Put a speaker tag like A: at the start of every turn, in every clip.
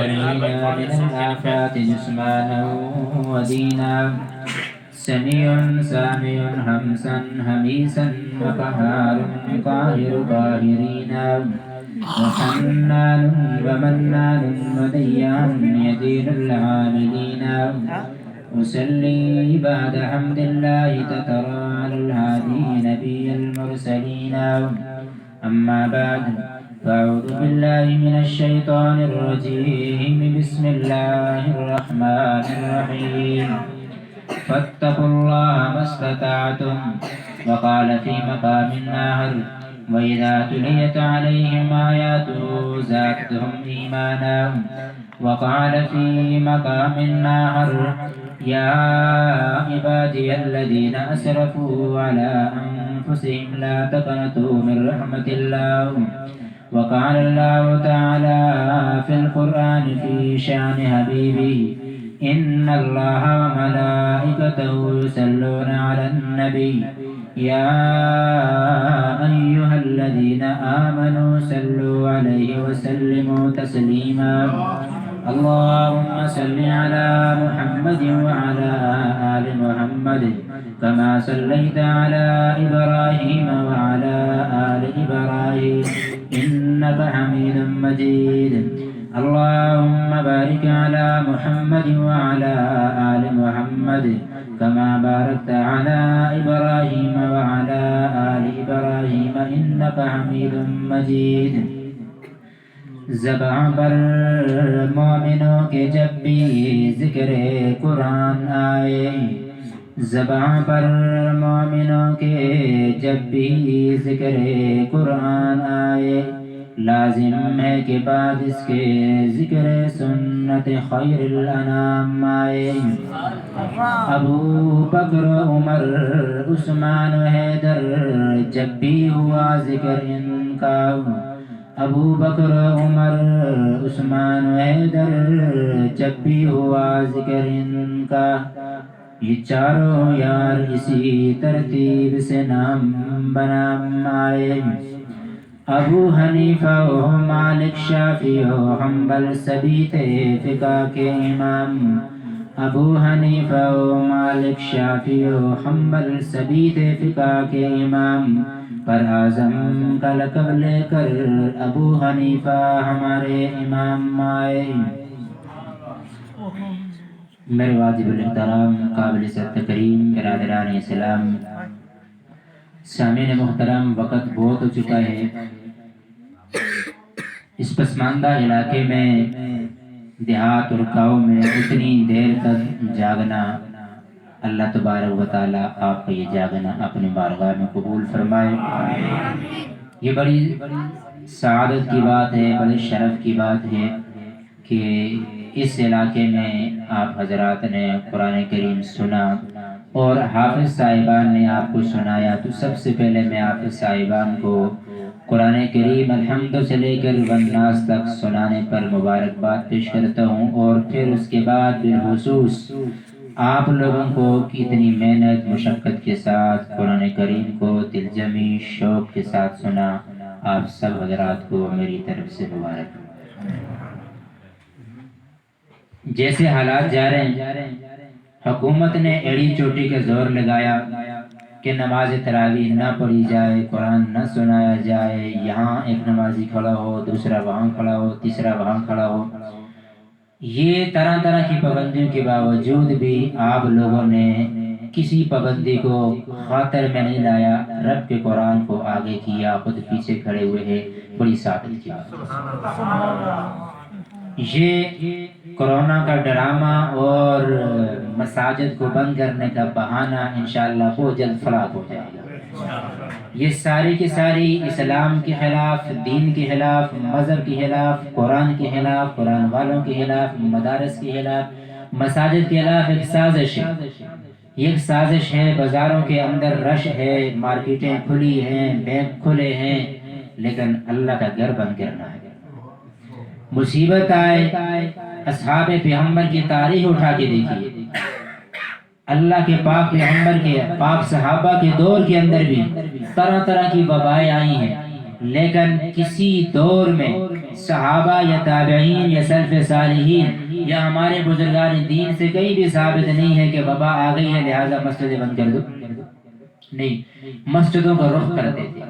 A: علينا من الآفات جسمانا ودينا سميع سامع همسا هميسا وقهار قاهر قاهرين وحنان ومنان وديان يدين العاملين أصلي بعد حمد الله تترى على الهادي نبي المرسلين أما بعد فأعوذ بالله من الشيطان الرجيم بسم الله الرحمن الرحيم فاتقوا الله ما استطعتم وقال في مقام آخر وإذا تليت عليهم آياته زادتهم إيمانا وقال في مقام آخر يا عبادي الذين أسرفوا على أنفسهم لا تقنطوا من رحمة الله وقال الله تعالى في القرآن في شأن حبيبه إن الله وملائكته يصلون على النبي يا أيها الذين آمنوا صلوا عليه وسلموا تسليما اللهم صل على محمد وعلى آل محمد كما صليت على إبراهيم وعلى آل إبراهيم إنك حميد مجيد اللهم بارك على محمد وعلى آل محمد كما باركت على إبراهيم وعلى آل إبراهيم إنك حميد مجيد زبان پر مومنوں کے جب بھی ذکر قرآن آئے زبان پر مومنوں کے جب بھی ذکر قرآن آئے لازم ہے کہ بعد اس کے ذکر سنت خیر الانام آئے ابو بکر عمر عثمان و حیدر جب بھی ہوا ذکر ان کا ابو بکر عمر عثمان و حیدر جب بھی ہوا ذکر ان کا یہ چاروں یار اسی ترتیب سے نام بنام آئے ابو حنیفہ و مالک شافعی و حنبل سبھی تھے فقہ کے امام ابو حنیفہ و مالک شافعی و حنبل سبھی تھے فقہ کے امام پر اعظم کا لقب لے کر ابو حنیفہ ہمارے امام آئے میرے واجب الاحترام قابل تکریم برادران اسلام سامعین محترم وقت بہت ہو چکا ہے اس پسماندہ علاقے میں دیہات اور گاؤں میں اتنی دیر تک جاگنا اللہ تبارک و تعالیٰ آپ کا یہ جاگنا اپنے بارگاہ میں قبول فرمائے یہ بڑی سعادت کی بات ہے بڑے شرف کی بات ہے کہ اس علاقے میں آپ حضرات نے قرآن کریم سنا اور حافظ صاحبان نے آپ کو سنایا تو سب سے پہلے میں حافظ صاحبان کو قرآن کریم الحمد سے لے کر والناس تک سنانے پر مبارکباد پیش کرتا ہوں اور پھر اس کے بعد بالخصوص آپ لوگوں کو اتنی محنت مشقت کے ساتھ قرآن کریم کو دل جمی شوق کے ساتھ سنا آپ سب حضرات کو میری طرف سے مبارک جیسے حالات جا رہے ہیں حکومت نے ایڑی چوٹی کا زور لگایا کہ نماز تراویح نہ پڑھی جائے قرآن نہ سنایا جائے یہاں ایک نمازی کھڑا ہو دوسرا وہاں کھڑا ہو تیسرا وہاں کھڑا ہو یہ طرح طرح کی پابندیوں کے باوجود بھی آپ لوگوں نے کسی پابندی کو خاطر میں نہیں لایا رب کے قرآن کو آگے کیا خود پیچھے کھڑے ہوئے ہیں بڑی سعادت کی یہ کورونا کا ڈرامہ اور مساجد کو بند کرنے کا بہانہ انشاءاللہ بہت جلد فلاح ہو جائے گا یہ ساری کی ساری اسلام کے خلاف دین کے خلاف مذہب کے خلاف قرآن کے خلاف قرآن والوں کے خلاف مدارس کے خلاف مساجد کے خلاف ایک سازش ہے یہ ایک سازش ہے بازاروں کے اندر رش ہے مارکیٹیں کھلی ہیں بینک کھلے ہیں لیکن اللہ کا گھر بند کرنا ہے مصیبت آئے اصحاب پیغمبر کی تاریخ اٹھا کے دیکھیے اللہ کے پاک پیغمبر کے پاک صحابہ کے دور کے اندر بھی طرح طرح کی وبائیں آئی ہیں لیکن کسی دور میں صحابہ یا تابعین یا سلف صالحین یا ہمارے بزرگان دین سے کہیں بھی ثابت نہیں ہے کہ وبا آ گئی ہے لہذا مسجد بند کر دو. نہیں، مسجدوں کا رخ کرتے تھے،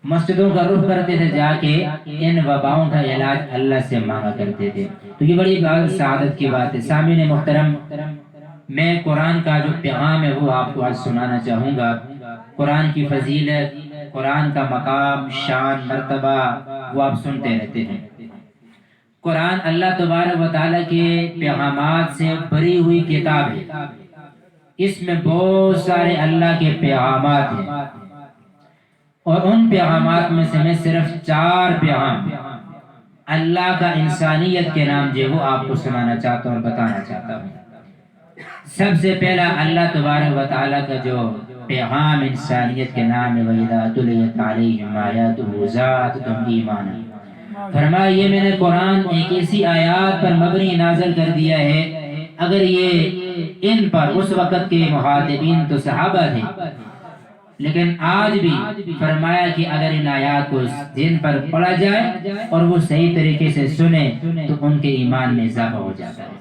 A: مسجدوں کا رخ کرتے تھے، جا کے ان وباؤں کا علاج اللہ سے مانگا کرتے تھے. تو یہ بڑی سعادت کی بات ہے. سامعین محترم، میں قرآن کا جو پیغام ہے وہ آپ کو آج سنانا چاہوں گا. قرآن کی فضیلت، قرآن کا مقام، شان، مرتبہ وہ آپ سنتے رہتے ہیں. قرآن اللہ تبارک و تعالیٰ کے پیغامات سے بھری ہوئی کتاب ہے. اس میں بہت سارے اللہ کے پیغامات ہیں، اور ان پیغامات میں سے میں صرف 4 پیغام اللہ کا انسانیت کے نام جو وہ آپ کو سنانا چاہتا ہوں اور بتانا چاہتا ہوں. سب سے پہلا اللہ تبارک و تعالیٰ کا جو پیغام انسانیت کے نام ہے وَإِذَا تُلِيَتْ عَلَيْهِمْ آيَاتُهُ زَادَتْهُمْ ایمانا. فرمایا یہ میں نے قرآن ایک ایسی آیات پر مبنی نازل کر دیا ہے، اگر یہ ان پر اس وقت کے مخاطبین تو صحابہ تھے، لیکن آج بھی فرمایا کہ اگر ان آیات کو جن پر پڑھا جائے اور وہ صحیح طریقے سے سنے تو ان کے ایمان میں اضافہ ہو جاتا ہے.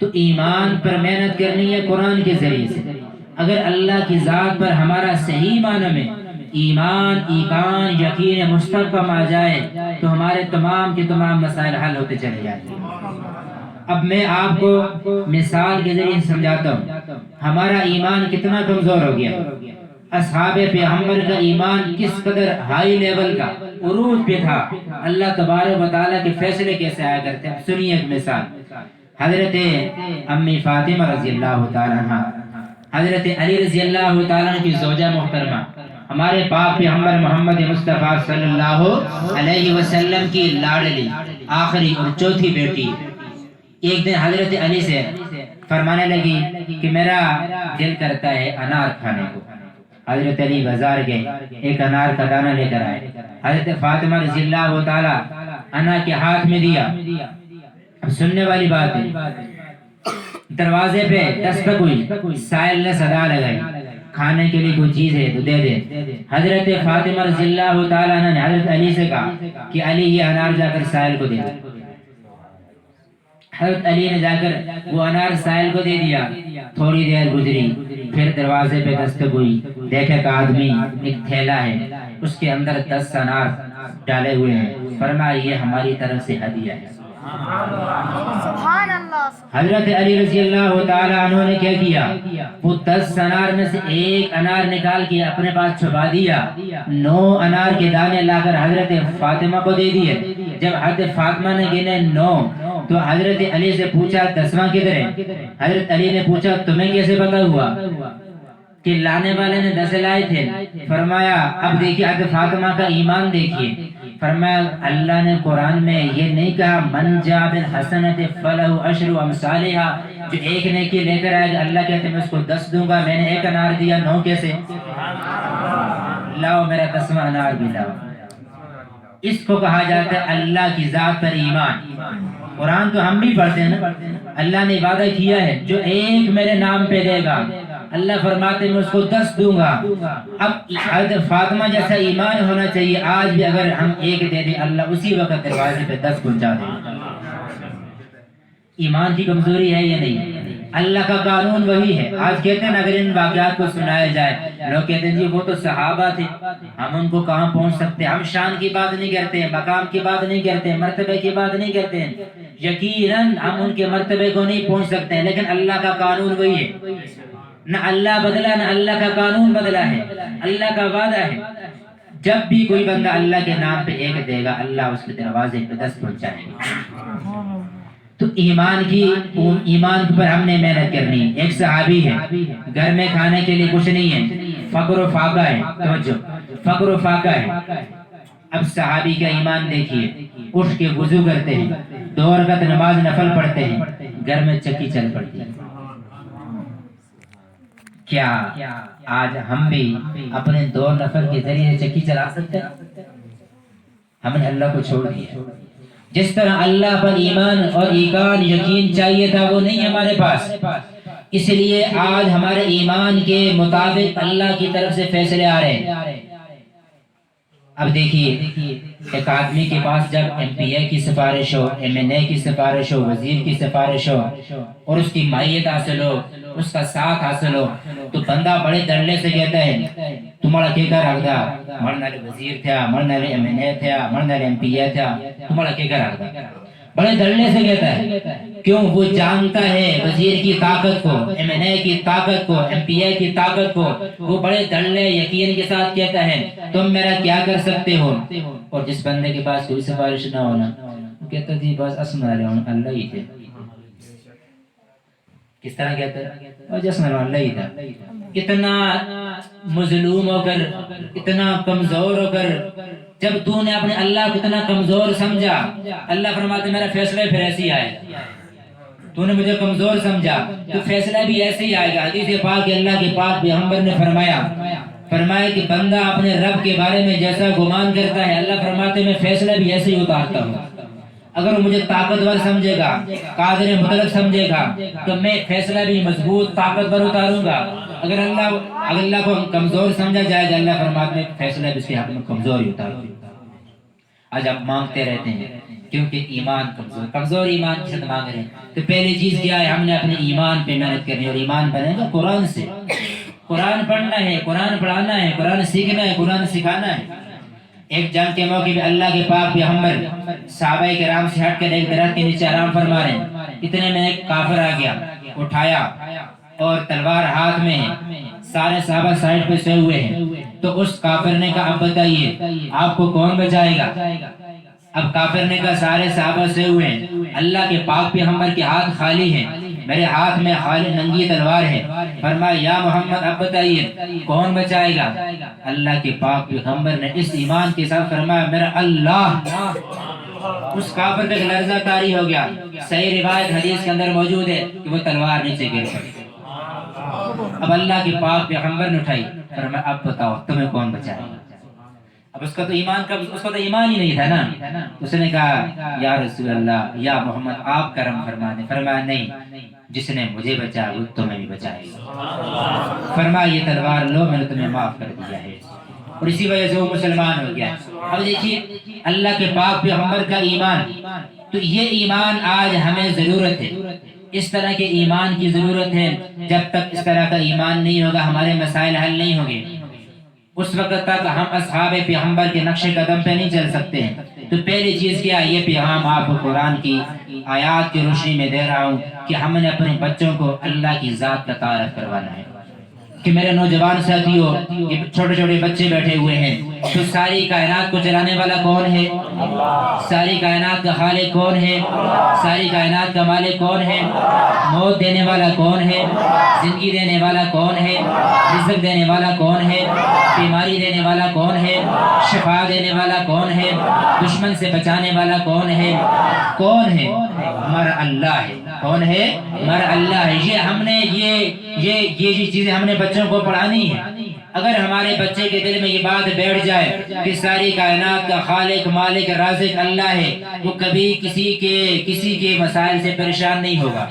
A: تو ایمان پر محنت کرنی ہے قرآن کے ذریعے سے. اگر اللہ کی ذات پر ہمارا صحیح معنی میں ایمان، ایمان، یقین مستحکم آ جائے تو ہمارے تمام کے تمام مسائل حل ہوتے چلے جاتے ہیں. اب میں آپ کو مثال کے ذریعے سمجھاتا ہوں ہمارا ایمان کتنا کمزور ہو گیا. اصحاب پیغمبر کا ایمان کس قدر ہائی لیول کا عروج پہ تھا، اللہ تبارک و تعالیٰ کے فیصلے کیسے آیا کرتے ہیں. اب سنیے ایک مثال. حضرت امی فاطمہ رضی اللہ تعالیٰ عنہ، حضرت علی رضی اللہ تعالیٰ عنہ کی زوجہ محترمہ، ہمارے پاک پیغمبر محمد مصطفیٰ صلی اللہ علیہ وسلم کی لاڈلی آخری اور چوتھی بیٹی. ایک دن حضرت علی سے فرمانے لگی کہ میرا دل کرتا ہے انار کھانے کو. حضرت علی بازار گئے، ایک انار کا دانہ لے کر آئے، حضرت فاطمہ رضی اللہ تعالیٰ عنہ کے ہاتھ میں دیا. اب سننے والی بات ہے، دروازے پہ دستک ہوئی، سائل نے صدا لگائی کھانے کے لیے کوئی چیز ہے تو دے دے. حضرت فاطمہ رضی اللہ تعالیٰ عنہ نے حضرت علی سے کہا کہ علی یہ انار جا کر سائل کو دے دے. حضرت علی نے جا کر وہ انار سائل کو دے دیا. تھوڑی دیر گزری، پھر دروازے پہ دستک ہوئی، دیکھے کہ آدمی ایک تھیلا ہے، اس کے اندر 10 انار ڈالے ہوئے ہیں. فرمایا یہ ہماری طرف سے ہدیہ ہے.
B: سبحان اللہ.
A: حضرت علی رضی اللہ تعالیٰ عنہ نے کیا کیا، وہ 10 انار میں سے ایک انار نکال کے اپنے پاس چھپا دیا، 9 انار کے دانے لا کر حضرت فاطمہ کو دے دیے. جب حضرت فاطمہ نے گنے 9 تو حضرت علی سے پوچھا 10واں کدھر ہے؟ حضرت علی نے پوچھا تمہیں کیسے پتا ہوا کہ لانے والے نے 10 لائے تھے؟ فرمایا اب دیکھیے حضرت فاطمہ کا ایمان دیکھیے. فرمایا اللہ نے قرآن میں یہ نہیں کہا من جاء بالحسنۃ فلہ عشر امثالھا، جو ایک نیکی لے کر آئے گا اللہ کہتے ہیں میں اس کو 10 دوں گا. میں نے ایک انار دیا 9 کیسے؟ لاؤ میرا 10واں انار بھی لاؤ. اس کو کہا جاتا ہے اللہ کی ذات پر ایمان. قرآن تو ہم بھی پڑھتے ہیں نا، اللہ نے وعدہ کیا ہے جو ایک میرے نام پہ دے گا اللہ فرماتے ہیں میں اس کو 10 دوں گا. اب حضرت فاطمہ جیسا ایمان ہونا چاہیے. آج بھی اگر ہم ایک دے دیں اللہ اسی وقت دروازے پہ 10 پہنچا دے. ایمان کی کمزوری ہے یا نہیں؟ اللہ کا قانون وہی ہے. آج کہتے ہیں اگر ان واقعات کو سنایا جائے، لوگ کہتے ہیں جی وہ تو صحابہ تھے، ہم ان کو کہاں پہنچ سکتے. ہم شان کی بات نہیں کرتے، مقام کی بات نہیں کرتے، مرتبے کی بات نہیں کرتے. یقیناً ہم ان کے مرتبے کو نہیں پہنچ سکتے، لیکن اللہ کا قانون وہی ہے. نہ اللہ بدلا، نہ اللہ کا قانون بدلا ہے. اللہ کا وعدہ ہے جب بھی کوئی بندہ اللہ کے نام پہ ایک دے گا اللہ اس کے دروازے پہ 10 پہنچائے گا. تو ایمان پر ہم نے محنت کرنی ہے. ایک صحابی ہے، گھر میں کھانے کے لیے کچھ نہیں ہے، فقر و فاقہ ہے. توجہ، فقر و فاقہ ہے. اب صحابی کا ایمان دیکھیے، اٹھ کے وضو کرتے ہیں، 2 رکعت نماز نفل پڑھتے ہیں، گھر میں چکی چل پڑتی ہے. کیا آج ہم بھی اپنے 2 نفر کے ذریعے چکی چلا سکتے ہیں؟ ہم نے اللہ کو چھوڑ دیا. جس طرح اللہ پر ایمان اور ایقان یقین چاہیے تھا وہ نہیں ہمارے پاس. اس لیے آج ہمارے ایمان کے مطابق اللہ کی طرف سے فیصلے آ رہے ہیں. اب دیکھیے ایک آدمی کے پاس جب ایم پی اے کی سفارش ہو، ایم این اے کی سفارش ہو، وزیر کی سفارش ہو اور اس کی مائیت حاصل ہو، اس کا ساتھ حاصل ہو، تو بندہ بڑے دھڑلے سے کہتا ہے تمہارا کیا کر رکھ دا مرنے وزیر تھا، مرنے ایم این اے تھا، مرنے ایم پی اے تھا، تمہارا کیا کر رکھ دا، بڑے دھڑلے سے کہتا ہے۔ کیوں؟ وہ جانتا ہے وزیر کی طاقت کو، ایم این اے کی طاقت کو، ایم پی اے کی طاقت کو، وہ بڑے دھڑلے یقین کے ساتھ کہتا ہے تم میرا کیا کر سکتے ہو۔ اور جس بندے کے پاس کوئی سفارش نہ ہونا وہ کہتا جی بس اسمع اللہ ہی تھے۔ کس طرح کہتا ہے؟ اور جسم اللہ ہی تھا۔ اتنا مظلوم ہو کر، اتنا کمزور ہو کر، جب تو نے اپنے اللہ کو اتنا کمزور سمجھا، اللہ فرماتے میرا فیصلہ پھر ایسے ہی آئے گا۔ تو نے مجھے کمزور سمجھا تو فیصلہ بھی ایسے ہی آئے گا۔ حدیث پاک اللہ کے پاک پیغمبر نے فرمایا کہ بندہ اپنے رب کے بارے میں جیسا گمان کرتا ہے، اللہ فرماتے میں فیصلہ بھی ایسے ہی اتارتا ہوں۔ اگر وہ مجھے طاقتور سمجھے گا، قادر مطلق سمجھے گا، تو میں فیصلہ بھی مضبوط طاقتور اتاروں گا۔ اگر اللہ کو کمزور سمجھا جائے گا، اللہ فرماتے میں فیصلہ بھی اس کے حق میں کمزور ہی اتاروں گا۔ آج آپ مانگتے رہتے ہیں کیونکہ ایمان کمزور ایمان کے ساتھ مانگ رہے ہیں۔ تو پہلی چیز کیا ہے؟ ہم نے اپنے ایمان پہ محنت کرنی ہے، اور ایمان بنے گا قرآن سے۔ قرآن پڑھنا ہے، قرآن پڑھانا ہے، قرآن سیکھنا ہے، قرآن سکھانا ہے۔ ایک جنگ کے موقع پہ اللہ کے پاک پیغمبر صحابہ کرام سے ہٹ کر ایک درخت کے نیچے آرام فرما رہے ہیں، اتنے میں ایک کافر آ گیا، اٹھایا اور تلوار ہاتھ میں ہے، سارے صحابہ سائڈ پہ سوئے ہوئے ہیں۔ تو اس کافر نے کہا اب بتائیے آپ کو کون بچائے گا؟ اب کافر نے کہا سارے صحابہ سوئے ہوئے ہیں، اللہ کے پاک پیغمبر کے ہاتھ خالی ہیں، میرے ہاتھ میں خالی ننگی تلوار ہے۔ فرمایا یا محمد اب بتائیے کون بچائے گا؟ اللہ کے پاک پیغمبر نے اس ایمان کے ساتھ فرمایا میرا اللہ۔ اس کافر کا لرزہ طاری ہو گیا۔ صحیح روایت حدیث کے اندر موجود ہے کہ وہ تلوار نیچے گر پڑی۔ اب اللہ کے پاک پیغمبر نے اٹھائی، فرمایا اب بتاؤ تمہیں کون بچائے گا؟ اب اس کا تو ایمان ہی نہیں تھا نا۔ اس نے کہا یا رسول اللہ یا محمد آپ کرم فرما دیں۔ فرمایا نہیں، جس نے مجھے بچایا وہ تمہیں بھی بچائے گا۔ فرمایا یہ تلوار لو، میں نے تمہیں معاف کر دیا ہے، اور اسی وجہ سے وہ مسلمان ہو گیا۔ اب دیکھیے اللہ کے پاک پیغمبر کا ایمان، تو یہ ایمان آج ہمیں ضرورت ہے، اس طرح کے ایمان کی ضرورت ہے۔ جب تک اس طرح کا ایمان نہیں ہوگا ہمارے مسائل حل نہیں ہوں گے، اس وقت تک ہم اصحاب پیغمبر کے نقش قدم پہ نہیں چل سکتے ہیں۔ تو پہلی چیز کیا ہے؟ یہ پیغام آپ کو قرآن کی آیات کی روشنی میں دے رہا ہوں کہ ہم نے اپنے بچوں کو اللہ کی ذات کا تعارف کروانا ہے۔ کہ میرے نوجوان ساتھیوں، یہ چھوٹے چھوٹے بچے بیٹھے ہوئے ہیں، تو ساری کائنات کو چلانے والا کون ہے؟ ساری کائنات کا خالق کون ہے؟ ساری کائنات کا مالک کون ہے؟ موت دینے والا کون ہے؟ زندگی دینے والا کون ہے؟ رزق دینے والا کون ہے؟ بیماری دینے والا کون ہے؟ شفا دینے والا کون ہے؟ دشمن سے بچانے والا کون ہے؟ کون ہے؟ ہمارا اللہ ہے۔ کون ہے؟ ہمارا اللہ ہے۔ یہ ہم نے یہ چیزیں ہم نے بچوں کو پڑھانی ہے۔ اگر ہمارے بچے کے دل میں یہ بات بیٹھ جائے کہ ساری کائنات کا خالق مالک رازق اللہ ہے، وہ کبھی کسی کے مسائل سے پریشان نہیں ہوگا۔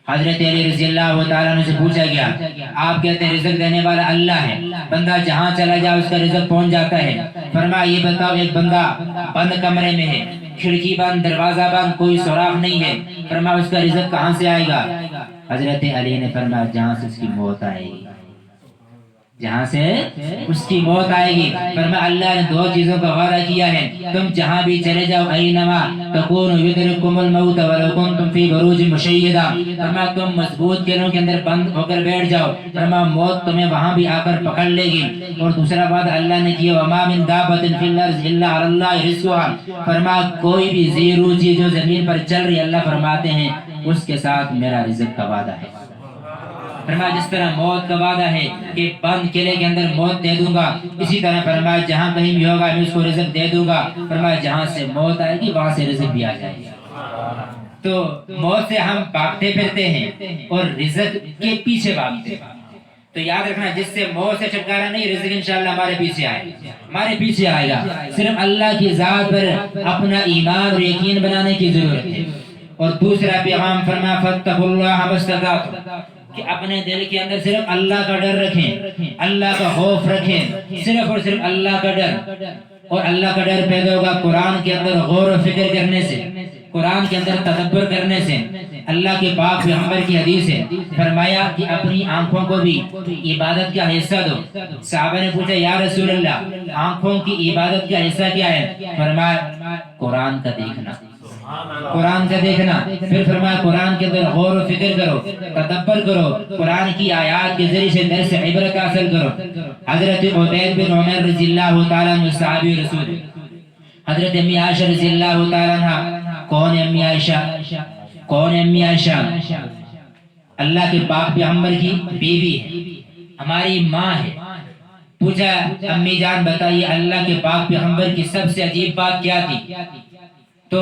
A: حضرت علی رضی اللہ تعالیٰ عنہ سے پوچھا گیا، آپ کہتے ہیں رزق دینے والا اللہ ہے، بندہ جہاں چلا جائے اس کا رزق پہنچ جاتا ہے۔ فرمایا یہ بتاؤ ایک بندہ بند کمرے میں ہے، کھڑکی بند، دروازہ بند، کوئی سوراخ نہیں ہے، فرمایا اس کا رزق کہاں سے آئے گا؟ حضرت علی نے فرمایا جہاں سے اس کی موت آئے گی، جہاں سے اس کی موت آئے گی۔ فرمایا اللہ نے دو چیزوں کا وعدہ کیا ہے، تم جہاں بھی چلے جاؤ اینما تکونوا یدرککم الموت ولو کنتم فی بروج مشیدہ، فرمایا تم مضبوط قلعوں کے اندر بند ہو کر بیٹھ جاؤ، فرمایا موت تمہیں وہاں بھی آ کر پکڑ لے گی۔ اور دوسرا وعدہ اللہ نے کیا وما من دابۃ فی الارض الا علی اللہ رزقها، فرمایا کوئی بھی زیرو چیز جو زمین پر چل رہی ہے اللہ فرماتے ہیں اس کے ساتھ میرا رزق کا وعدہ ہے۔ فرمایا جس طرح موت کا وعدہ ہے کہ بند قلعے کے اندر موت دے دوں گا، اسی طرح فرمایا جہاں کہیں بھی ہوگا میں اس کو رزق دے دوں گا۔ فرمایا جہاں سے موت آئے گی وہاں سے رزق بھی آ جائے گا۔ تو موت سے ہم بھاگتے پھرتے ہیں اور رزق کے پیچھے بھاگتے ہیں۔ تو یاد رکھنا جس سے موت سے چھٹکارا نہیں، رزق انشاءاللہ ہمارے پیچھے آئے گا۔ صرف اللہ کی ذات پر اپنا ایمان اور یقین بنانے کی ضرورت ہے۔ اور دوسرا پیغام فرمایا فاتقوا اللہ ما استطعتم، کہ اپنے دل کے اندر صرف اللہ کا ڈر رکھیں، اللہ کا خوف رکھیں، صرف اور صرف اللہ کا ڈر. اور اللہ کا ڈر پیدا ہوگا قرآن کے اندر غور و فکر کرنے سے، قرآن کے اندر تدبر کرنے سے. اللہ کے پاک پیغمبر کی حدیث ہے، فرمایا کہ اپنی آنکھوں کو بھی عبادت کا حصہ دو. صحابہ نے پوچھا یا رسول اللہ آنکھوں کی عبادت کا حصہ کیا ہے؟ فرمایا قرآن کا دیکھنا، قرآن کا دیکھنا. پھر فرمایا قرآن کے اندر غور و فکر کرو، تدبر کرو، قرآن کی آیات کے ذریعے سے درس عبرت حاصل کرو. حضرت عبید بن عمر رضی اللہ تعالیٰ عنہ صحابی رسول، حضرت امی عائشہ رضی اللہ تعالیٰ عنہ. کون ہے امی عائشہ؟ کون ہے امی عائشہ؟ اللہ کے پاک پیغمبر کی بیوی ہے، ہماری ماں ہے. پوچھا امی جان بتائیے اللہ کے پاک پیغمبر کی سب سے عجیب بات کیا تھی؟ تو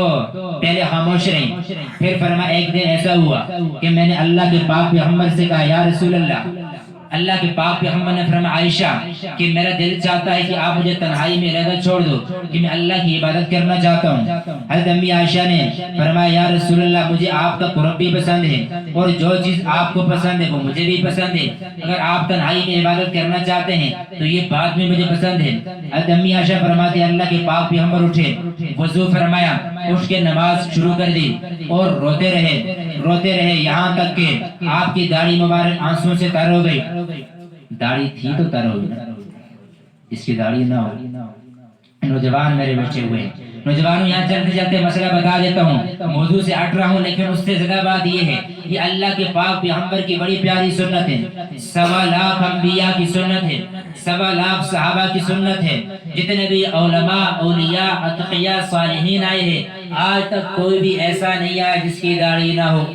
A: پہلے خاموش رہی. پھر فرمایا ایک دن ایسا ہوا کہ میں نے اللہ کے پاک پیغمبر سے کہا یا رسول اللہ کے پاک پیغمبر نے فرمایا عائشہ کہ میرا دل چاہتا ہے کہ آپ مجھے تنہائی میں علیحدہ چھوڑ دو کہ میں اللہ کی عبادت کرنا چاہتا ہوں. حضرت امی عائشہ نے فرمایا یا رسول اللہ مجھے آپ کا قرب بھی پسند ہے اور جو چیز آپ کو پسند ہے وہ مجھے بھی پسند ہے. اگر آپ تنہائی میں عبادت کرنا چاہتے ہیں تو یہ بات میں مجھے پسند ہے. حضرت امی عائشہ فرماتی اللہ کے پاک پیغمبر اٹھے، وضو فرمایا، اٹھ کے نماز شروع کر دی اور روتے رہے یہاں تک کہ آپ کی داڑھی مبارک آنسوں سے تر ہو گئی. داڑھی تھی تو تر ہو گئی، اس کی داڑھی نہ ہو. نوجوان میرے بچے ہوئے، نوجوانوں یہاں چلتے چلتے مسئلہ بتا دیتا ہوں، موضوع سے ہٹ رہا ہوں لیکن اس سے زیادہ بات یہ ہے کہ اللہ کے پاک پیغمبر کی بڑی پیاری سنت ہے، 1.25 لاکھ انبیاء کی سنت ہے، 1.25 لاکھ صحابہ کی سنت ہے، جتنے بھی علماء، اولیاء، اتقیاء، صالحین آئے ہیں آج تک کوئی بھی ایسا نہیں آیا جس کی داڑھی نہ ہو.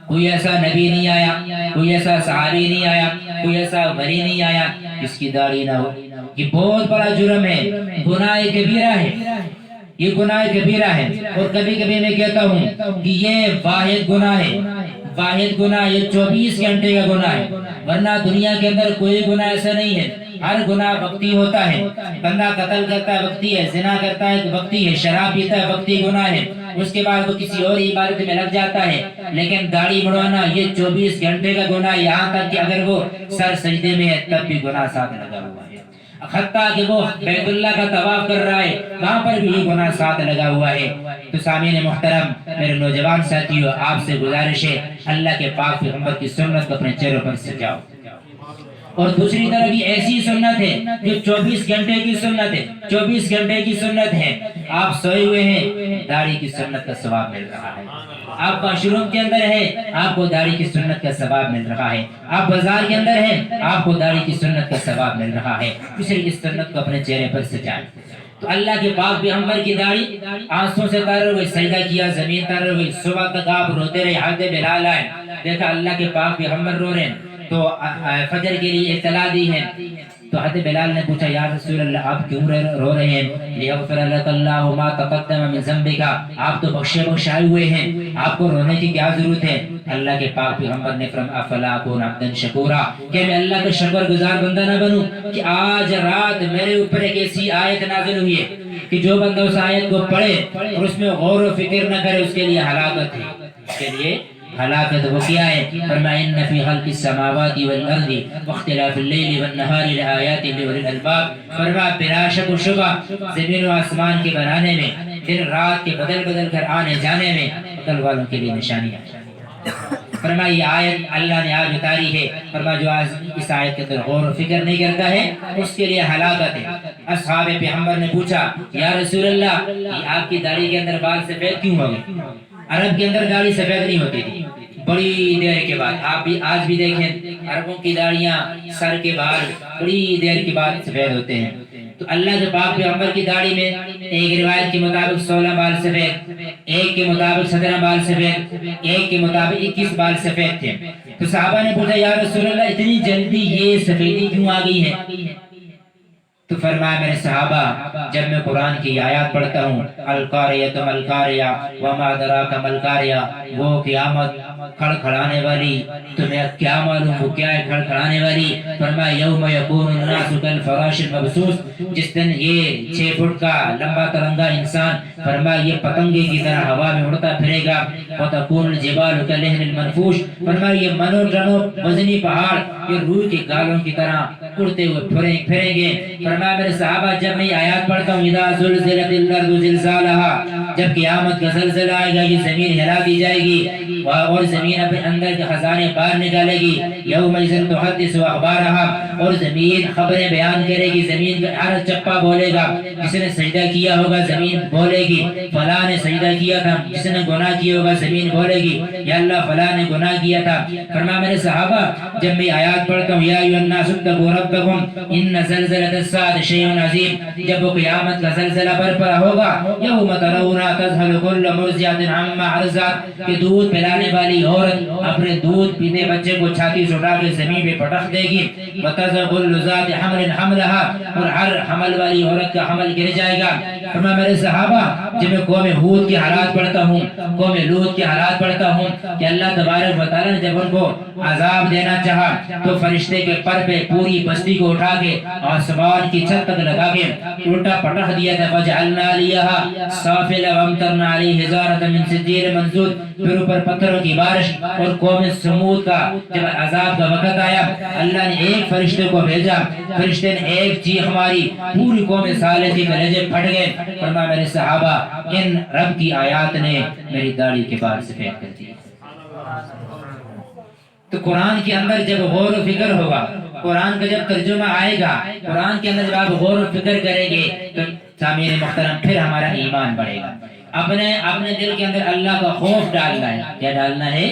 A: کوئی ایسا نبی نہیں آیا، کوئی ایسا صحابی نہیں آیا، کوئی ایسا ولی نہیں آیا جس کی داڑھی نہ ہو. یہ بہت بڑا جرم ہے، گناہ کبیرہ ہے، یہ گناہ کبیرہ ہے. اور کبھی کبھی میں کہتا ہوں کہ یہ واحد گناہ ہے، واحد گناہ، یہ 24 گھنٹے کا گناہ ہے. ورنہ دنیا کے اندر کوئی گناہ ایسا نہیں ہے. ہر گناہ وقتی ہوتا ہے، بندہ قتل کرتا ہے وقتی ہے، زنا کرتا ہے وقتی ہے، شراب پیتا ہے وقتی گناہ ہے، اس کے بعد وہ کسی اور عبادت میں لگ جاتا ہے. لیکن داڑھی بڑھوانا یہ 24 گھنٹے کا گناہ، یہاں تک کہ اگر وہ سر سجدے میں ہے تب بھی گناہ ساتھ لگا ہوا ہے. حتیٰ کہ وہ بیت اللہ کا طواف کر رہا ہے وہاں پر بھی یہ گناہ ساتھ لگا ہوا ہے. تو سامعین محترم، میرے نوجوان ساتھیوں، آپ سے گزارش ہے اللہ کے پاک پیغمبر کی سنت کو اپنے چہروں پر سجاؤ. اور دوسری طرف بھی ایسی سنت ہے جو 24 گھنٹے کی سنت ہے، 24 گھنٹے کی سنت ہے. آپ سوئے ہوئے ہیں، داڑھی کی سنت کا ثواب مل رہا ہے. آپ واش روم کے اندر ہے، آپ کو داڑھی کی سنت کا ثواب مل رہا ہے. آپ بازار کے اندر ہیں، آپ کو داڑھی کی سنت کا ثواب مل رہا ہے. اس لیے اس سنت کو اپنے چہرے پر سجائیں. تو اللہ کے پاک پیغمبر کی داڑھی آنسوں سے تر ہوئی، سجدہ کیا زمین تر ہوئی. صبح تک آپ روتے رہے، حضرت بلال آئے، دیکھا اللہ کے پاک پیغمبر رو رہے ہیں تو فجر کے لیے اطلاع دی ہے. تو حضرت بلال نے پوچھا یا رسول اللہ آپ کیوں رو رہے ہیں؟ لیغفر لک اللہ ما تقدم من ذنبک، آپ تو بخشائے ہوئے ہیں، آپ کو رونے کی کیا ضرورت ہے؟ اللہ کے پاک پیغمبر نے فرمایا افلا اکون عبدا شکورا، کہ میں اللہ کا شکر گزار بندہ نہ بنوں کہ آج رات میرے اوپر ایک ایسی آیت نازل ہوئی ہے کہ جو بندہ اس آیت کو پڑھے اور اس میں غور و فکر نہ کرے اس کے لیے ہلاکت ہے. اس کے لیے ہلاکت وہ کیا ہے؟ فرمایا ان فی خلق السماوات والارض واختلاف اللیل والنہار لآیات لأولی الالباب. فرمایا بلا شک و شبہ زمین و آسمان کے بنانے میں، دن رات کے بدل کر آنے جانے میں عقل والوں کے لیے نشانیاں. فرمایا یہ آیت اللہ نے آج اتاری ہے. فرمایا جو آج اس آیت کے اندر غور و فکر نہیں کرتا ہے اس کے لیے ہلاکت ہے. اصحاب پیغمبر نے پوچھا یا رسول اللہ یہ آپ کی داڑھی کے اندر بال سفید کیوں ہو گئے؟ عرب کے اندر داڑھی سفید نہیں ہوتی تھی. بڑی دیر کے بعد آپ بھی آج بھی دیکھیں عربوں کی داڑیاں، سر کے بال بڑی دیر کے بعد سفید ہوتے ہیں. تو اللہ کے پاک پیغمبر کی داڑھی میں ایک روایت کے مطابق 16 بال سفید، ایک کے مطابق 17 بال سفید، ایک کے مطابق 21 بال سفید تھے. تو صحابہ نے پوچھا یا رسول اللہ اتنی جلدی یہ سفیدی کیوں آ گئی ہے؟ تو فرمایا میرے صحابہ جب میں قرآن کی آیات پڑھتا ہوں القاریۃ ما القاریہ وما ادراک ما القاریہ، وہ قیامت کھڑکھڑانے والی، تمہیں کیا معلوم وہ کیا ہے کھڑکھڑانے والی؟ فرمایا یوم یکون الناس کالفراش المبثوث، جس دن یہ 6 فٹ کا لمبا ترنگا انسان فرمایا یہ پتنگے کی طرح ہوا میں اڑتا پھرے گا، وتکون الجبال کالعہن المنفوش، فرمایا یہ منو ٹنو وزنی پہاڑ یہ روئی کے گالوں کی طرح اڑتے ہوئے پھریں گے۔ فرمایا میرے صحابہ جب میں یہ آیات پڑھتا ہوں اذا زلزلت الارض زلزالها، جب قیامت کا زلزلہ آئے گا یہ زمین ہلا دی جائے گی اور زمین اپنے اندر کے خزانے باہر نکالے گی، یومئذ تحدث اخبارها، اور زمین خبریں بیان کرے گی، زمین کا ہر چپا بولے گا، جس نے سجدہ کیا ہوگا زمین بولے گی فلاں نے سجدہ کیا تھا، جس نے گناہ کیا ہوگا زمین بولے گی یا اللہ فلاں نے گناہ کیا تھا۔ فرمایا میرے صحابہ جب میں آیات پڑھتا ہوں یا ایھا الناس اتقوا ربکم ان زلزلۃ الساعۃ شیء عظیم، جب وہ قیامت کا زلزلہ برپا ہوگا یوم ترونها تذهل كل مرضعۃ عما ارضعت، کہ دودھ پلانے والی عورت اپنے دودھ پیتے بچے کو چھاتی سے اٹھا کے زمین پہ پٹخ دے گی، وتذر كل ذات حمل حملها، اور ہر حمل والی عورت کا حمل گر جائے گا۔ فرمایا میرے صحابہ جب میں قوم ہود کے حالات پڑھتا ہوں، قوم لوط کے حالات پڑھتا ہوں کہ اللہ تبارک و تعالیٰ نے جب ان کو عذاب دینا چاہا تو فرشتے کے پر پہ پوری بستی کو اٹھا کے آسمان کی چھت تک لگا کے الٹا پٹخ دیا تھا، فجعلنا علیہا سافلا وامطرنا علیہ حجارۃ من سجیل منضود، پھر اوپر پتھروں کی بارش۔ اور قوم سمود کا جب عذاب کا وقت آیا اللہ نے ایک فرشتے کو بھیجا، فرشتے نے ایک چیخ ماری پوری قوم صالح کے کلیجے پھٹ گئے۔ فرمایا میرے صحابہ ان رب کی آیات نے میری داڑھی کے بال سفید کر دی۔ تو قرآن کے اندر جب غور و فکر ہوگا، قرآن کا جب ترجمہ آئے گا، قرآن کے اندر جب آپ غور و فکر کریں گے تو سامعین محترم پھر ہمارا ایمان بڑھے گا۔ اپنے دل کے اندر اللہ کا خوف ڈالنا ہے۔ کیا ڈالنا ہے؟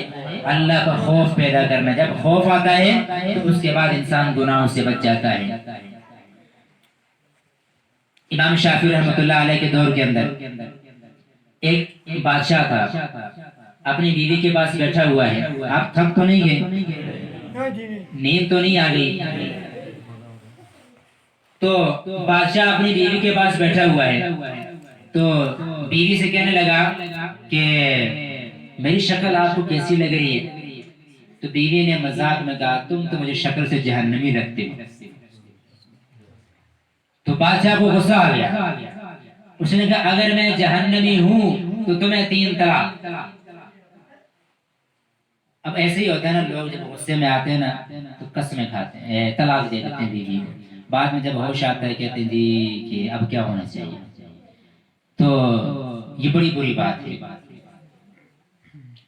A: اللہ کا خوف پیدا کرنا۔ جب خوف آتا ہے تو اس کے بعد انسان گناہوں سے بچ جاتا ہے۔ امام شافعی رحمۃ اللہ علیہ کے دور کے اندر ایک بادشاہ تھا، اپنی بیوی کے پاس بیٹھا ہوا ہے۔ آپ تھک تو نہیں گئے؟ نیند تو نہیں آ گئی؟ تو بادشاہ اپنی بیوی کے پاس بیٹھا ہوا ہے تو بیوی سے کہنے لگا کہ میری شکل آپ کو کیسی لگ رہی ہے؟ تو بیوی نے مذاق میں کہا تم تو مجھے شکل سے جہنمی لگتے ہو۔ تو بادشاہ کو غصہ آ گیا، اس نے کہا اگر میں جہنمی ہوں تو تمہیں 3 طلاق۔ اب ایسے ہی ہوتا ہے نا، لوگ جب غصے میں آتے ہیں نا تو قسمیں کھاتے ہیں، طلاق دے دیتے ہیں بیوی کو، بعد میں جب ہوش آتا ہے کہتے ہیں جی کہ اب کیا ہونا چاہیے۔ تو یہ بڑی بری بات ہے۔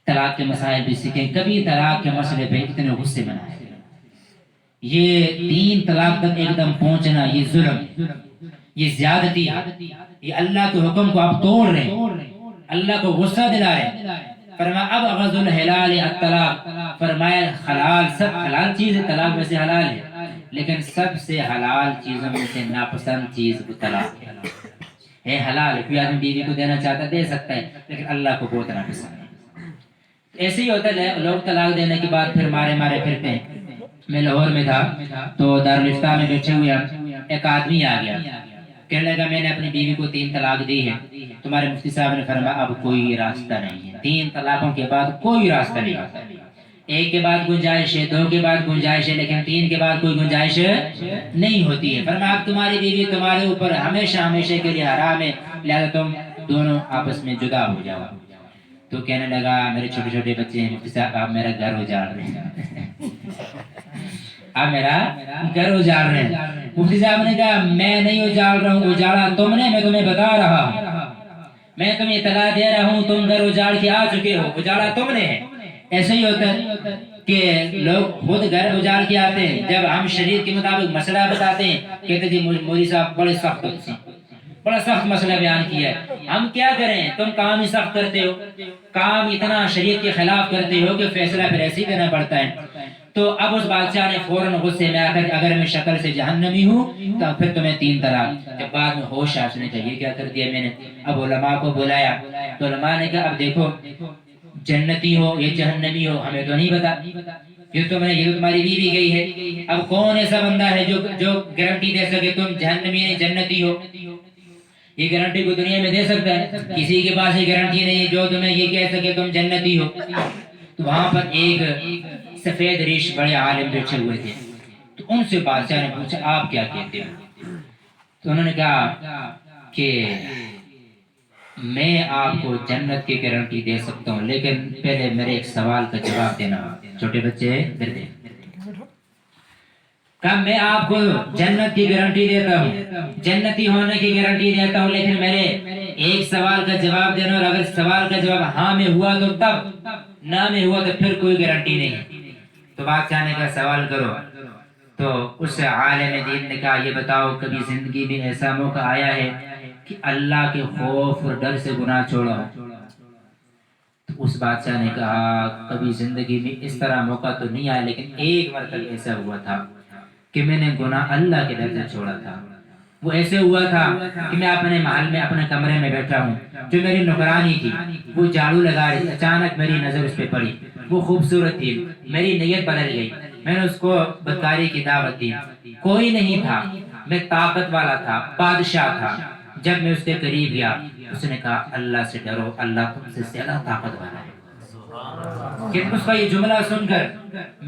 A: طلاق کے مسائل بھی سیکھیں، کبھی طلاق کے مسئلے پہ اتنے غصے میں نہ آئے۔ یہ 3 طلاق تک ایک دم پہنچنا یہ ظلم، یہ زیادتی، یہ اللہ کے حکم کو آپ توڑ رہے ہیں، اللہ کو غصہ دلا رہے ہیں۔ فرمایا اب اغض الحلال الطلاق، فرمایا حلال سب حلال چیز ہے، طلاق میں سے حلال ہے، لیکن سب سے حلال چیزوں میں سے ناپسند چیز طلاق ہے۔ حلال کوئی آدمی بیوی کو دینا چاہتا دے سکتا ہے، لیکن اللہ کو بہت ناپسند ہے۔ ایسے ہی ہوتا ہے، لوگ طلاق دینے کے بعد پھر مارے مارے پھرتے ہیں۔ میں لاہور میں تھا تو دارالفتہ میں بیٹھے ہوئے ایک آدمی آ گیا، کہنے لگا میں نے اپنی بیوی کو 3 طلاق دی ہے، تمہارے مفتی صاحب نے فرمایا اب کوئی راستہ نہیں ہے، 3 طلاقوں کے بعد کوئی راستہ نہیں ہوتا، 1 کے بعد گنجائش ہے، 2 کے بعد گنجائش ہے، لیکن 3 کے بعد کوئی گنجائش نہیں ہوتی ہے۔ فرمایا اب تمہاری بیوی تمہارے اوپر ہمیشہ ہمیشہ کے لیے حرام ہے، لہذا تم دونوں آپس میں جدا ہو جاؤ۔ تو کہنے لگا میرے چھوٹے چھوٹے بچے ہیں مفتی صاحب آپ میرا گھر اجاڑ رہے ہیں، آپ میرا گھر اجاڑ رہے ہیں۔ مفتی صاحب نے کہا میں نہیں اجاڑ رہا ہوں، اجاڑا تم نے، میں تمہیں بتا رہا ہوں، میں تمہیں اطلاع دے رہا ہوں، تم گھر اجاڑ کے آ چکے ہو، اجاڑا تم نے ہے۔ ایسے ہی ہوتا ہے کہ لوگ خود گھر اجاڑ کے آتے ہیں، جب ہم شریعت کے مطابق مسئلہ بتاتے ہیں کہتے جی مولوی صاحب بڑے سخت ہوتے ہیں، بڑا سخت مسئلہ بیان کیا ہے، ہم کیا کریں، تم کام ہی سخت کرتے ہو، کام اتنا شریعت کے خلاف کرتے ہو کہ فیصلہ پھر ایسے ہی دینا پڑتا ہے۔ تو اب اس بادشاہ نے فوراً غصے میں آ کر اگر میں شکل سے جہنمی ہوں تو پھر تمہیں 3 طلاق۔ جب بعد میں ہوش آیا اس نے کہا یہ کیا کر دیا میں نے، اب علماء کو بلایا تو علماء نے کہا اب دیکھو جنتی ہو یا جہنمی ہو ہمیں تو نہیں پتا، یہ تمہاری بیوی گئی ہے، اب کون ایسا بندہ ہے جو گارنٹی دے سکے تم جہنمی نہیں جنتی ہو؟ یہ گارنٹی کو دنیا میں دے سکتا ہے؟ کسی کے پاس یہ گارنٹی نہیں ہے جو تمہیں یہ کہہ سکے تم جنتی ہو۔ تو وہاں پر ایک سفید ریش بڑے عالم بیٹھے ہوئے تھے، تو ان سے بادشاہ نے پوچھا آپ کیا کہتے ہو؟ تو انہوں نے کہا کہ میں آپ کو جنت کی گارنٹی دے سکتا ہوں، لیکن پہلے میرے ایک سوال کا جواب دینا۔ چھوٹے بچے کہا میں آپ کو جنت کی گارنٹی دیتا ہوں، جنتی ہونے کی گارنٹی دیتا ہوں، لیکن میرے ایک سوال کا جواب دینا، اور اگر سوال کا جواب ہاں میں ہوا تو تب، نہ میں ہوا تو پھر کوئی گارنٹی نہیں۔ تو بادشاہ نے کہا سوال کرو۔ تو اس عالم دین نے کہا یہ بتاؤ کبھی زندگی میں ایسا موقع آیا ہے کہ اللہ کے خوف اور ڈر سے گناہ چھوڑا ہو؟ تو اس بادشاہ نے کہا کبھی زندگی میں اس طرح موقع تو نہیں آیا، لیکن ایک مرتبہ ایسا ہوا تھا کہ میں نے گناہ اللہ کے ڈر سے چھوڑا تھا۔ وہ ایسے ہوا تھا کہ میں اپنے محل میں اپنے کمرے میں بیٹھا ہوں، جو میری نوکرانی تھی وہ جھاڑو لگا رہی، اچانک میری نظر اس پہ پڑی، وہ خوبصورت تھی، میری نیت بدل گئی، میں نے اس کو بدکاری کی دعوت دی، کوئی نہیں تھا، میں طاقت والا تھا، بادشاہ تھا۔ جب میں اس کے قریب گیا اس نے کہا اللہ سے ڈرو، اللہ تم سے زیادہ طاقت والا ہے۔ کہ اس کا یہ جملہ سن کر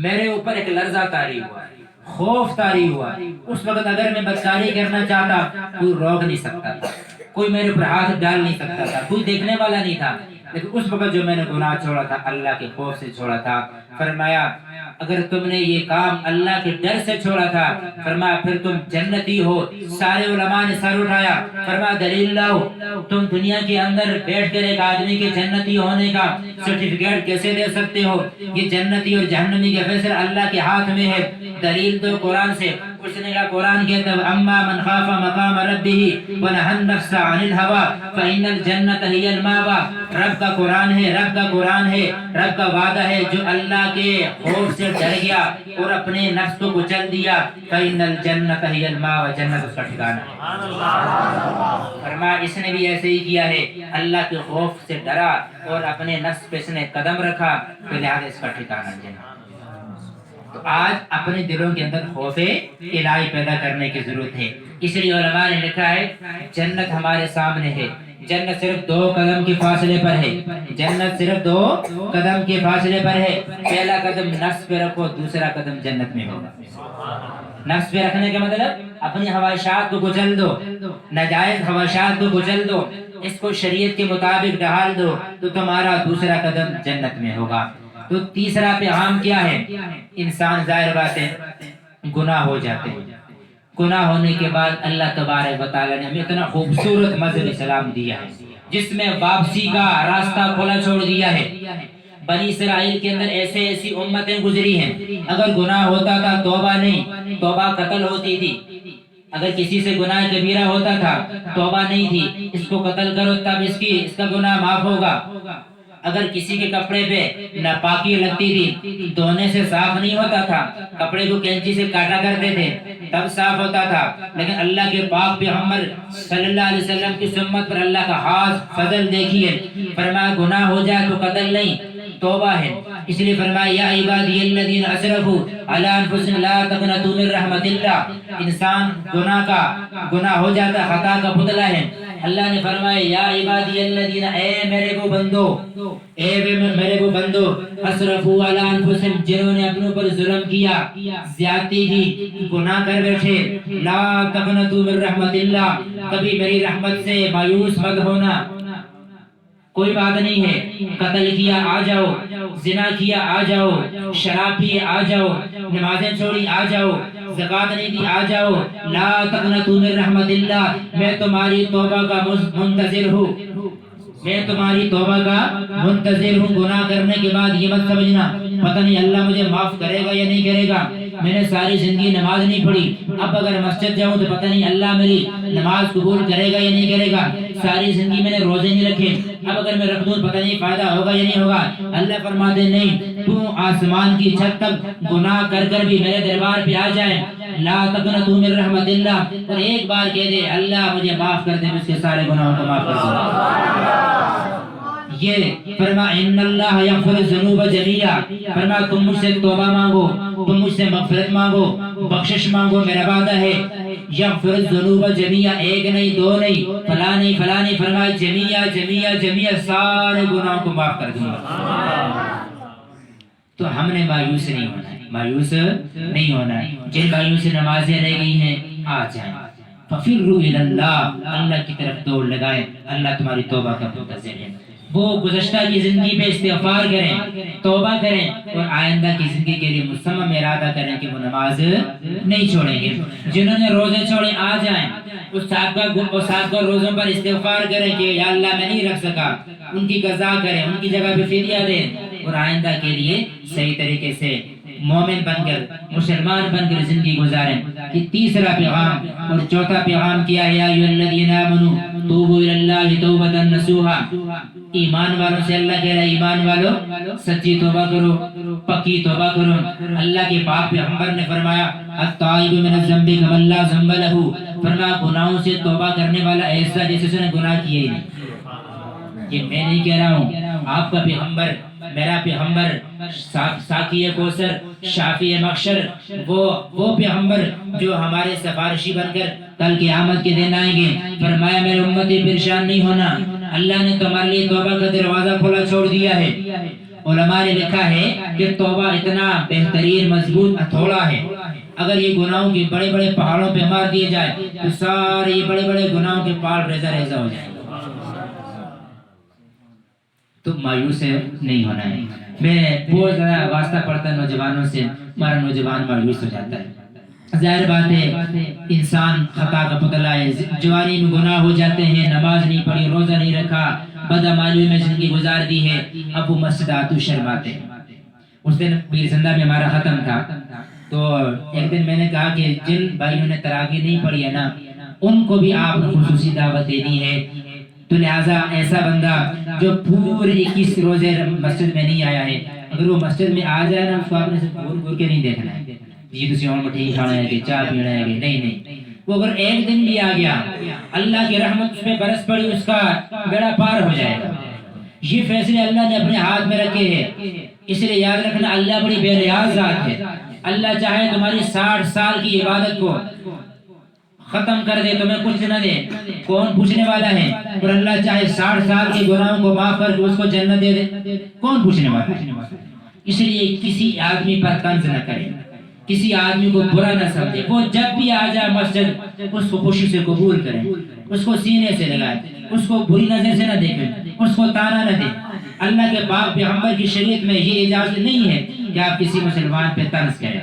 A: میرے اوپر ایک لرزہ طاری ہوا، خوف طاری ہوا۔ اس وقت اگر میں بدکاری کرنا چاہتا کوئی روک نہیں سکتا تھا، کوئی میرے اوپر ہاتھ ڈال نہیں سکتا تھا، کوئی دیکھنے والا نہیں تھا، لیکن اس وقت جو میں نے گناہ چھوڑا تھا اللہ کے خوف سے چھوڑا تھا۔ فرمایا اگر تم نے یہ کام اللہ کے ڈر سے چھوڑا تھا، فرمایا پھر تم جنتی ہو۔ سارے علماء نے سر اٹھایا، فرمایا دلیل لاؤ، تم دنیا کے اندر بیٹھ کر ایک آدمی کے جنتی ہونے کا سرٹیفکیٹ کیسے دے سکتے ہو؟ یہ جنتی اور جہنمی کا فیصلہ اللہ کے ہاتھ میں ہے، دلیل تو قرآن سے۔ اس نے کہا قرآن کہتا ہے اما من خاف مقام ربه ونهى النفس عن الهوى فإن الجنة هي المأوى۔ رب کا قرآن ہے، رب کا قرآن ہے، رب کا وعدہ ہے، جو اللہ کے خوف سے ڈر گیا اور اپنے نفس کو کچل دیا، فإن الجنة هي المأوى، جنت اس کا ٹھکانہ ہے۔ فرمایا اس نے بھی ایسے ہی کیا ہے، اللہ کے خوف سے ڈرا اور اپنے نفس پہ اس نے قدم رکھا، تو لہذا اس کا ٹھکانہ جنت۔ تو آج اپنے دلوں کے اندر خوف الہی پیدا کرنے کی ضرورت ہے۔ اس لیے علماء نے لکھا ہے جنت ہمارے سامنے ہے، جنت صرف 2 قدم کے فاصلے پر ہے، جنت صرف 2 قدم کے فاصلے پر ہے۔ پہلا قدم نفس پہ رکھو، دوسرا قدم جنت میں ہوگا۔ نفس پہ رکھنے کا مطلب اپنی خواہشات کو کچل دو، ناجائز خواہشات کو کچل دو، اس کو شریعت کے مطابق ڈھال دو، تو تمہارا دوسرا قدم جنت میں ہوگا۔ تو تیسرا پیغام کیا ہے؟ انسان ظاہر بات ہے گناہ ہو جاتے ہیں، گناہ ہونے کے بعد اللہ تبارک و تعالی نے ہمیں اتنا خوبصورت مذہب اسلام دیا ہے جس میں واپسی کا راستہ کھلا چھوڑ دیا ہے۔ بنی اسرائیل کے اندر ایسی امتیں گزری ہیں، اگر گناہ ہوتا تھا توبہ نہیں، توبہ قتل ہوتی تھی۔ اگر کسی سے گناہ کبیرہ ہوتا تھا توبہ نہیں تھی، اس کو قتل کرو تب اس کا گناہ معاف ہوگا۔ اگر کسی کے کپڑے پہ ناپاکی لگتی تھی، دھونے سے صاف نہیں ہوتا تھا، کپڑے کو کینچی سے کاٹا کرتے تھے تب صاف ہوتا تھا، لیکن اللہ کے پاک پیغمبر صلی اللہ علیہ وسلم کی سنت پر اللہ کا خاص فضل دیکھیے، فرمایا گناہ ہو جائے تو قتل نہیں، توبہ ہے۔ اس لیے فرمایا یا عبادی الذین اسرفوا علی انفسہم لا تقنطوا من رحمت اللہ۔ انسان گناہ ہو جاتا ہے، خطا کا پتلا ہے۔ اللہ نے فرمایا یا عبادی الذین، اے میرے وہ بندو، اے میرے وہ بندو، اسرفوا علی انفسہم، جنہوں نے اپنے اوپر ظلم کیا، زیادتی کی، گناہ کر بیٹھے، لا تقنطوا من رحمت اللہ، کبھی میری رحمت سے مایوس مت ہونا۔ کوئی بات نہیں ہے، قتل کیا آ جاؤ، زنا کیا آ جاؤ، شراب پیے آ جاؤ، نمازیں چھوڑی آ جاؤ، زکوٰۃ نہیں دی آ جاؤ، لا تقنطوا من رحمت اللہ، میں تمہاری توبہ کا منتظر ہوں، میں تمہاری توبہ کا منتظر ہوں۔ گناہ کرنے کے بعد یہ مت سمجھنا پتہ نہیں اللہ مجھے معاف کرے گا یا نہیں کرے گا، میں نے ساری زندگی نماز نہیں پڑھی، اب اگر مسجد جاؤں تو پتہ نہیں اللہ میری نماز قبول کرے گا یا نہیں کرے گا، ساری زندگی میں نے روزے نہیں رکھے، اب اگر میں رکھ دوں پتہ نہیں فائدہ ہوگا یا نہیں ہوگا۔ اللہ فرماتے نہیں، تو آسمان کی چھت تک گناہ کر بھی میرے دربار پہ آ جائے، لا تقنطوا من رحمت اللہ، اور ایک بار کہہ دے اللہ مجھے معاف کر دے، اس کے سارے گناہوں کو معاف کر دے۔ یہ فرما ان اللہ یغفر الذنوب جميعا، فرما تم مجھ سے توبہ مانگو، تم مجھ سے مغفرت مانگو، بخشش مانگو، میرا وعدہ ہے یغفر الذنوب جميعا، ایک نہیں دو نہیں فلاں نہیں فلاں نہیں، فرما جميعا جميعا جميعا، سارے گناہوں کو معاف کر دوں گا۔ تو ہم نے مایوس نہیں ہونا ہے، مایوس نہیں ہونا ہے۔ جن بھائیوں سے نمازیں رہ گئی ہیں آ جائیں، ففروا الی اللہ، اللہ کی طرف دوڑ لگائیں، اللہ تمہاری توبہ کا منتظر ہے۔ وہ گزشتہ کی زندگی پہ استغفار کریں، توبہ کریں، اور آئندہ کی زندگی کے لیے مصمم ارادہ کریں کہ وہ نماز نہیں چھوڑیں گے۔ جنہوں نے روزے چھوڑے آ جائیں، اس سابقہ روزوں پر استغفار کریں کہ یا اللہ میں نہیں رکھ سکا، ان کی قضا کریں، ان کی جگہ پہ فدیہ دیں، اور آئندہ کے لیے صحیح طریقے سے مومن بن کر، مسلمان بن کر زندگی گزاریں۔ یہ تیسرا پیغام، اور چوتھا پیغام کیا ہے یا ایھا الذین آمنوا توبوا الی اللہ توبۃ نصوحا، ایمان والوں سے اللہ کہہ رہا ہے ایمان والوں سچی توبہ کرو، پکی توبہ کرو۔ اللہ کے پاک پیغمبر نے فرمایا التائب من الذنب کمن لا ذنب لہ، فرمایا گناہوں سے توبہ کرنے والا ایسا جیسے اس نے گناہ کیے ہی نہیں۔ یہ میں نہیں کہہ رہا ہوں، آپ کا پیغمبر، میرا پیغمبر، ساقی کوثر، شافی محشر، وہ پیغمبر جو ہمارے سفارشی بن کر کل قیامت کے دن آئیں گے، فرمایا میرے امتی پریشان نہیں ہونا، اللہ نے تمہارے لیے توبہ کا دروازہ کھولا چھوڑ دیا ہے۔ علماء نے لکھا ہے کہ توبہ اتنا بہترین مضبوط ہتھوڑا ہے، اگر یہ گناہوں کے بڑے بڑے پہاڑوں پہ مار دیے جائے تو سارے یہ بڑے بڑے گناہوں کے پہاڑ ریزہ ریزہ ہو جائیں گے۔ تو مایوس نہیں ہونا ہے۔ میں بہت زیادہ واسطہ پڑتا ہے نوجوانوں سے، ہمارا نوجوان مایوس ہو جاتا ہے۔ ظاہر بات ہے انسان خطا کا پتلا ہے، جوانی میں گناہ ہو جاتے ہیں، نماز نہیں پڑھی، روزہ نہیں رکھا، بدعمالی میں زندگی گزار دی ہے، اب وہ مسجد آتے شرماتے ہیں۔ اس دن پیر زندہ میں ہمارا ختم تھا، تو ایک دن میں نے کہا کہ جن بھائیوں نے تراویح نہیں پڑھی ہے نا، ان کو بھی آپ نے خصوصی دعوت دینی ہے۔ تو لہٰذا ایسا بندہ جو پورے 21 روزے مسجد میں نہیں آیا ہے، اگر وہ مسجد میں آ جائے نا، اس کو آپ نے صرف گھور گھور کے نہیں دیکھنا ہے جی تسی اور مٹھی کھانا ہے کہ چائے پینا ہے کہ نہیں، وہ اگر ایک دن بھی آ گیا اللہ کی رحمت اس پہ برس پڑی، اس کا بیڑا پار ہو جائے گا۔ یہ فیصلے اللہ نے اپنے ہاتھ میں رکھے ہیں، اس لیے یاد رکھنا اللہ بڑی بے نیاز ذات ہے۔ اللہ چاہے تمہاری 60 سال کی عبادت کو ختم کر دے، تمہیں کچھ نہ دے، کون پوچھنے والا ہے؟ اور اللہ چاہے 60 سال کے گناہوں کو معاف کر کے اس کو جنت دے دے، کون پوچھنے والا ہے؟ اس لیے کسی آدمی پر طنز نہ کرے، کسی آدمی کو برا نہ سمجھے، وہ جب بھی آ جائے مسجد اس کو خوشی سے قبول کریں، اس کو سینے سے لگائیں، اس کو بری نظر سے نہ دیکھیں، اس کو تانا نہ دیں۔ اللہ کے پاک پیغمبر کی شریعت میں یہ اجازت نہیں ہے کہ آپ کسی مسلمان پہ طنز کریں۔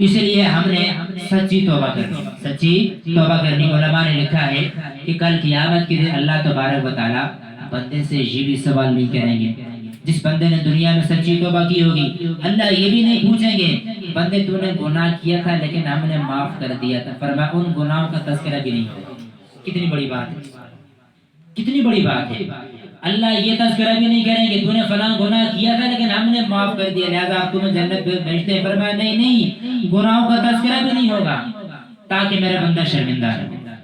A: اس لیے ہم نے سچی توبہ کرنی، سچی توبہ کرنی۔ علماء نے لکھا ہے کہ کل قیامت کے دن اللہ تبارک و تعالیٰ بندے سے یہ بھی سوال نہیں کریں گے، جس بندے نے دنیا میں سچی توبہ کی ہوگی، اللہ یہ بھی نہیں پوچھیں گے بندے تو نے گناہ کیا تھا لیکن ہم نے معاف کر دیا تھا، فرمایا ان گناہوں کا تذکرہ بھی نہیں ہوگا۔ کتنی بڑی بات ہے، کتنی بڑی بات ہے۔ اللہ یہ تذکرہ بھی نہیں کریں گے تو نے فلاں گناہ کیا تھا لیکن ہم نے معاف کر دیا لہذا آپ تمہیں جنت بھیجتے ہیں، فرمایا نہیں، گناہوں کا تذکرہ بھی نہیں ہوگا تاکہ میرا بندہ شرمندہ رہے۔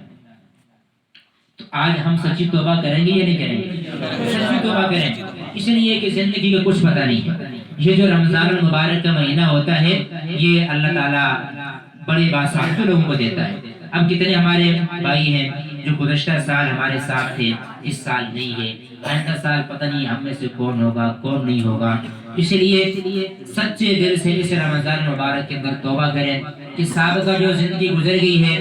A: تو آج ہم سچی توبہ کریں گے یا نہیں کریں گے؟ سچی توبہ کریں، اس لیے کہ زندگی کا کچھ پتہ نہیں ہے۔ یہ جو رمضان المبارک کا مہینہ ہوتا ہے یہ اللہ تعالیٰ بڑے باصابر لوگوں کو دیتا ہے۔ اب کتنے ہمارے بھائی ہیں جو گزشتہ سال ہمارے ساتھ تھے، اس سال نہیں ہے، آئندہ سال پتہ نہیں ہم میں سے کون ہوگا کون نہیں ہوگا۔ اس لیے سچے دل سے اس رمضان مبارک کے اندر توبہ کریں کہ سابقہ جو زندگی گزر گئی ہے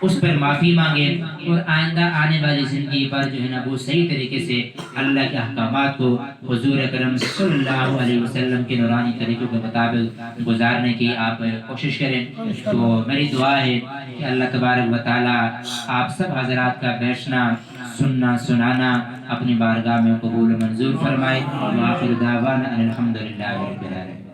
A: اس پر معافی مانگیں، اور آئندہ آنے والی زندگی پر جو ہے نا وہ صحیح طریقے سے اللہ کے احکامات کو حضور اکرم صلی اللہ علیہ وسلم کے نورانی طریقوں کے مطابق گزارنے کی آپ کوشش کریں۔ تو میری دعا ہے کہ اللہ تبارک و تعالیٰ آپ سب حضرات کا بیٹھنا سننا سنانا اپنی بارگاہ میں قبول و منظور فرمائے۔ وآخر دعوانا ان الحمد للہ رب العالمین۔